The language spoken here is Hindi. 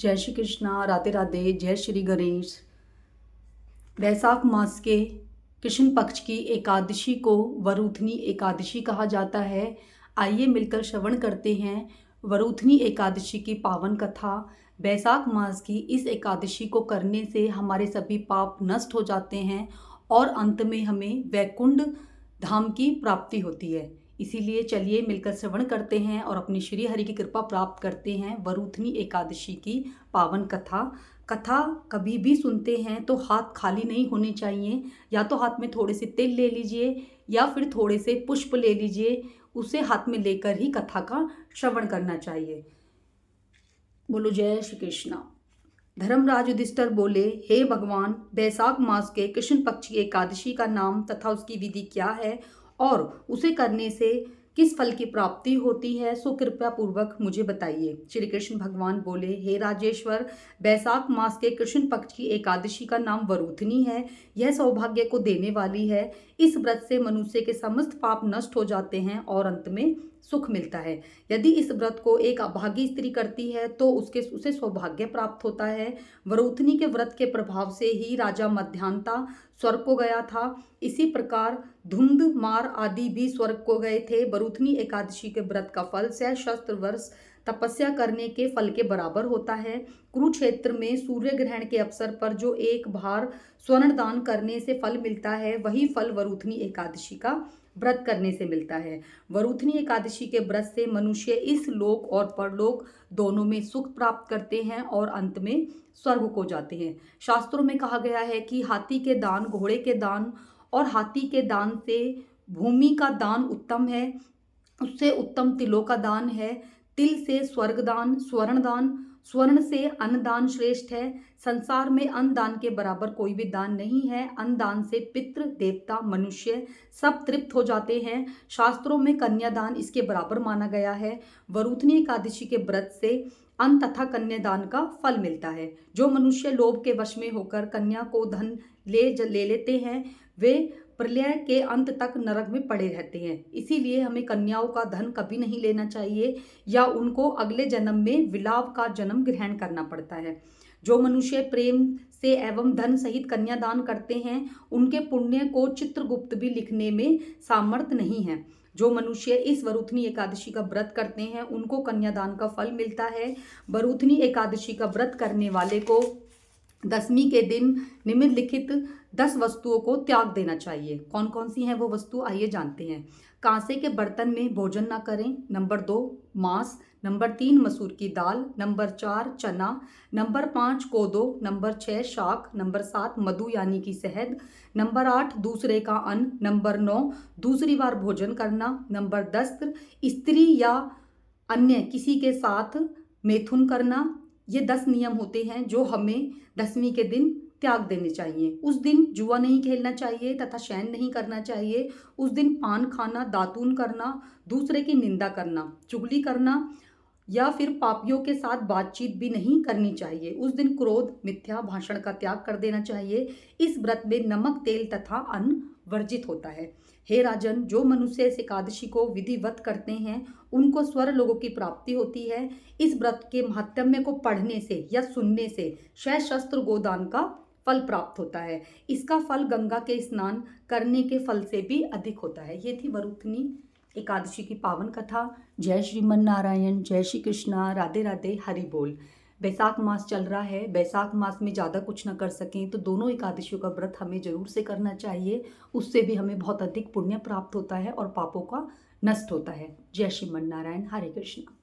जय श्री कृष्णा, राधे राधे, जय श्री गणेश। वैशाख मास के कृष्ण पक्ष की एकादशी को वरूथनी एकादशी कहा जाता है। आइए मिलकर श्रवण करते हैं वरूथनी एकादशी की पावन कथा। वैशाख मास की इस एकादशी को करने से हमारे सभी पाप नष्ट हो जाते हैं और अंत में हमें वैकुंठ धाम की प्राप्ति होती है। इसीलिए चलिए मिलकर श्रवण करते हैं और अपनी श्री हरि की कृपा प्राप्त करते हैं वरूथनी एकादशी की पावन कथा। कथा कभी भी सुनते हैं तो हाथ खाली नहीं होने चाहिए। या तो हाथ में थोड़े से तिल ले लीजिए या फिर थोड़े से पुष्प ले लीजिए, उसे हाथ में लेकर ही कथा का श्रवण करना चाहिए। बोलो जय श्री कृष्णा। धर्मराज युधिष्ठिर बोले, हे भगवान, वैशाख मास के कृष्ण पक्ष की एकादशी का नाम तथा उसकी विधि क्या है और उसे करने से किस फल की प्राप्ति होती है, सो कृपया पूर्वक मुझे बताइए। श्री कृष्ण भगवान बोले, हे राजेश्वर, वैशाख मास के कृष्ण पक्ष की एकादशी का नाम वरूथनी है। यह सौभाग्य को देने वाली है। इस व्रत से मनुष्य के समस्त पाप नष्ट हो जाते हैं और अंत में सुख मिलता है। यदि इस व्रत को एक अभागी स्त्री करती है तो उसे सौभाग्य प्राप्त होता है। वरूथनी के व्रत के प्रभाव से ही राजा मध्यांता स्वर्ग को गया था। इसी प्रकार धुंध मार आदि भी स्वर्ग को गए थे। वरूथनी एकादशी के व्रत का फल सहस्त्र वर्ष तपस्या करने के फल के बराबर होता है। कुरुक्षेत्र में सूर्य ग्रहण के अवसर पर जो एक बार स्वर्ण दान करने से फल मिलता है, वही फल वरूथनी एकादशी का व्रत करने से मिलता है। वरूथनी एकादशी के व्रत से मनुष्य इस लोक और परलोक दोनों में सुख प्राप्त करते हैं और अंत में स्वर्ग को जाते हैं। शास्त्रों में कहा गया है कि हाथी के दान, घोड़े के दान और हाथी के दान से भूमि का दान उत्तम है, उससे उत्तम तिलों का दान है। तिल से स्वर्ग दान, स्वर्ण दान, स्वर्ण से अन्न दान श्रेष्ठ है। संसार में अन्न दान के बराबर कोई भी दान नहीं है। अन्न दान से पितृ, देवता, मनुष्य सब तृप्त हो जाते हैं। शास्त्रों में कन्यादान इसके बराबर माना गया है। वरूथनी एकादशी के व्रत से अन्न तथा कन्यादान का फल मिलता है। जो मनुष्य लोभ के वश में होकर कन्या को धन ले लेते हैं, वे प्रलय के अंत तक नरक में पड़े रहते हैं। इसीलिए हमें कन्याओं का धन कभी नहीं लेना चाहिए या उनको अगले जन्म में विलाप का जन्म ग्रहण करना पड़ता है। जो मनुष्य प्रेम से एवं धन सहित कन्यादान करते हैं, उनके पुण्य को चित्रगुप्त भी लिखने में सामर्थ्य नहीं है। जो मनुष्य इस वरूथनी एकादशी का व्रत करते हैं, उनको कन्यादान का फल मिलता है। वरूथनी एकादशी का व्रत करने वाले को दशमी के दिन निम्नलिखित 10 वस्तुओं को त्याग देना चाहिए। कौन कौन सी हैं वो वस्तु, आइए जानते हैं। कांसे के बर्तन में भोजन ना करें। नंबर 2 मांस। नंबर 3 मसूर की दाल। नंबर 4 चना। नंबर 5 कोदो। नंबर 6 शाक। नंबर 7 मधु यानी कि शहद। नंबर 8 दूसरे का अन्न। नंबर 9 दूसरी बार भोजन करना। नंबर 10 स्त्री या अन्य किसी के साथ मैथुन करना। ये 10 नियम होते हैं जो हमें दशमी के दिन त्याग देने चाहिए। उस दिन जुआ नहीं खेलना चाहिए तथा शयन नहीं करना चाहिए। उस दिन पान खाना, दातून करना, दूसरे की निंदा करना, चुगली करना या फिर पापियों के साथ बातचीत भी नहीं करनी चाहिए। उस दिन क्रोध, मिथ्या भाषण का त्याग कर देना चाहिए। इस व्रत में नमक, तेल तथा अन्न वर्जित होता है। हे राजन, जो मनुष्य इस एकादशी को विधिवत करते हैं, उनको स्वर्ग लोगों की प्राप्ति होती है। इस व्रत के महात्म्य को पढ़ने से या सुनने से सहस्त्र गोदान का फल प्राप्त होता है। इसका फल गंगा के स्नान करने के फल से भी अधिक होता है। ये थी वरूथनी एकादशी की पावन कथा। जय श्रीमन नारायण, जय श्री कृष्णा, राधे राधे, हरि बोल। वैशाख मास चल रहा है। वैशाख मास में ज़्यादा कुछ ना कर सकें तो दोनों एकादशियों का व्रत हमें जरूर से करना चाहिए। उससे भी हमें बहुत अधिक पुण्य प्राप्त होता है और पापों का नष्ट होता है। जय श्रीमन नारायण, हरे कृष्णा।